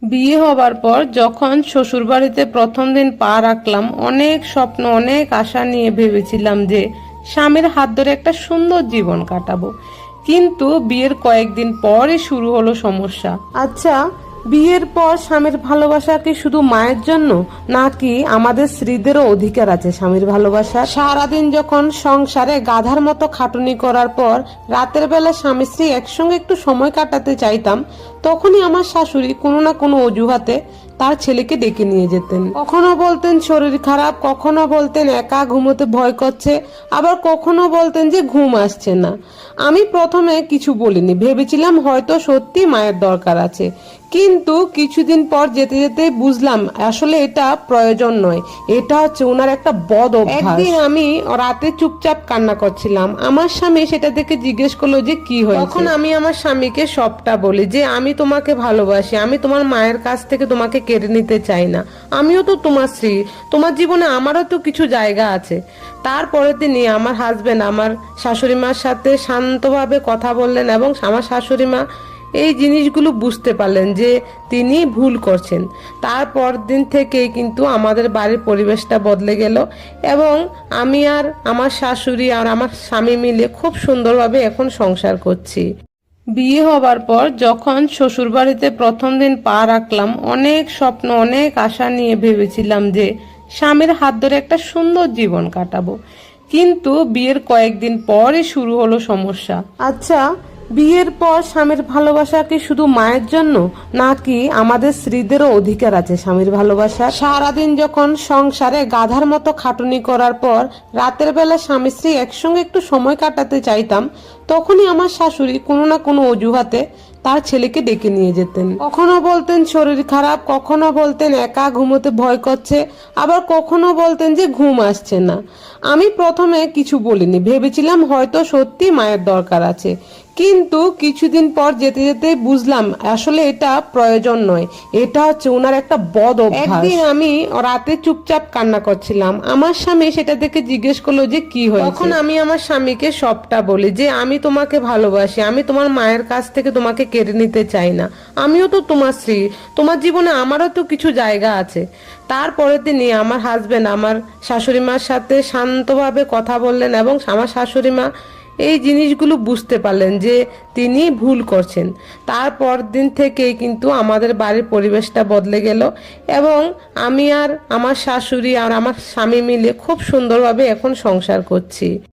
বিয়ে হবার পর যখন শ্বশুরবাড়িতে প্রথম দিন পা রাখলাম, অনেক স্বপ্ন অনেক আশা নিয়ে ভেবেছিলাম যে স্বামীর হাত ধরে একটা সুন্দর জীবন কাটাবো। কিন্তু বিয়ের কয়েকদিন পরই শুরু হলো সমস্যা। আচ্ছা, বিয়ের পর স্বামীর ভালোবাসা কি শুধু মায়ের জন্য, নাকি আমাদের স্ত্রীদেরও অধিকার আছে স্বামীর ভালোবাসা? সারাদিন যখন সংসারে গাধার মতো খাটুনি করার পর রাতের বেলা স্বামী স্ত্রী একসঙ্গে একটু সময় কাটাতে চাইতাম, তখনই আমার শাশুড়ি কোনো না কোনো অজুহাতে তার ছেলেকে ডেকে নিয়ে যেতেন। কখনো বলতেন শরীর খারাপ, কখনো বলতেন একা ঘুমোতে ভয় করছে, আবার কখনো বলতেন যে ঘুম আসছে না। আমি প্রথমে কিছু বলিনি, ভেবেছিলাম হয়তো সত্যি মায়ের দরকার আছে। কিন্তু কিছুদিন পর যেতে যেতে বুঝলাম আসলে এটা প্রয়োজন নয়, এটা হচ্ছে ওনার একটা বদ অভ্যাস। একদিন আমি রাতে চুপচাপ কান্না করছিলাম, আমার স্বামী সেটা দেখে জিজ্ঞেস করলো যে কি হয়েছে। তখন আমি আমার স্বামীকে সবটা বলি যে আমি তোমাকে ভালোবাসি, আমি তোমার মায়ের কাছ থেকে তোমাকে কেড়ে নিতে চাই না, আমিও তো তোমার স্ত্রী, তোমার জীবনে আমারও তো কিছু জায়গা আছে। তারপরের দিনই আমার হাজবেন্ড আমার শাশুড়ি মার সাথে শান্তভাবে কথা বললেন এবং আমার শাশুড়ি মা এই জিনিসগুলো বুঝতে পারলেন যে তিনি ভুল করছেন। তারপর দিন থেকেই কিন্তু আমাদের বাড়ির পরিবেশটা বদলে গেল এবং আমি আর আমার শাশুড়ি আর আমার স্বামী মিলে খুব সুন্দরভাবে এখন সংসার করছি। বিয়ে হবার পর যখন শ্বশুরবাড়িতে প্রথম দিন পা রাখলাম, অনেক স্বপ্ন অনেক আশা নিয়ে ভেবেছিলাম যে স্বামীর হাত ধরে একটা সুন্দর জীবন কাটাবো। কিন্তু বিয়ের কয়েকদিন পরই শুরু হলো সমস্যা। আচ্ছা, বিয়ের পর স্বামীর ভালোবাসা কি শুধু মায়ের জন্য, নাকি আমাদের স্ত্রীদেরও অধিকার আছে স্বামীর ভালোবাসা? সারাদিন যখন সংসারে গাধার মতো খাটুনি করার পর রাতের বেলা স্বামী স্ত্রী একসঙ্গে একটু সময় কাটাতে চাইতাম, তখনই আমার শাশুড়ি কোনো না কোনো অজুহাতে তার ছেলেকে ডেকে নিয়ে যেতেন। কখনো বলতেন শরীর খারাপ, কখনো বলতেন একা ঘুমোতে ভয় করছে, আবার কখনো বলতেন যে ঘুম আসছে না। আমি প্রথমে কিছু বলিনি, ভেবেছিলাম হয়তো সত্যি মায়ের দরকার আছে। কিন্তু কিছুদিন পর যেতে যেতে বুঝলাম আসলে এটা প্রয়োজন নয়, এটা হচ্ছে ওনার একটা বদ অভ্যাস। একদিন আমি রাতে চুপচাপ কান্না করছিলাম, আমার স্বামী সেটা দেখে জিজ্ঞেস করলো যে কি হয়েছে। তখন আমি আমার স্বামীকে সবটা বলি যে আমি তোমাকে ভালোবাসি, আমি তোমার মায়ের কাছ থেকে তোমাকে কেড়ে নিতে চাই না, আমিও তো তোমার স্ত্রী, তোমার জীবনে আমারও তো কিছু জায়গা আছে। তারপরের দিনই আমার হাজবেন্ড আমার শাশুড়ি মার সাথে শান্তভাবে কথা বললেন এবং আমার শাশুড়ি মা এই জিনিসগুলো বুঝতে পারলেন যে তিনি ভুল করছেন। তারপর দিন থেকেই কিন্তু আমাদের বাড়ির পরিবেশটা বদলে গেল এবং আমি আর আমার শাশুড়ি আর আমার স্বামী মিলে খুব সুন্দরভাবে এখন সংসার করছি।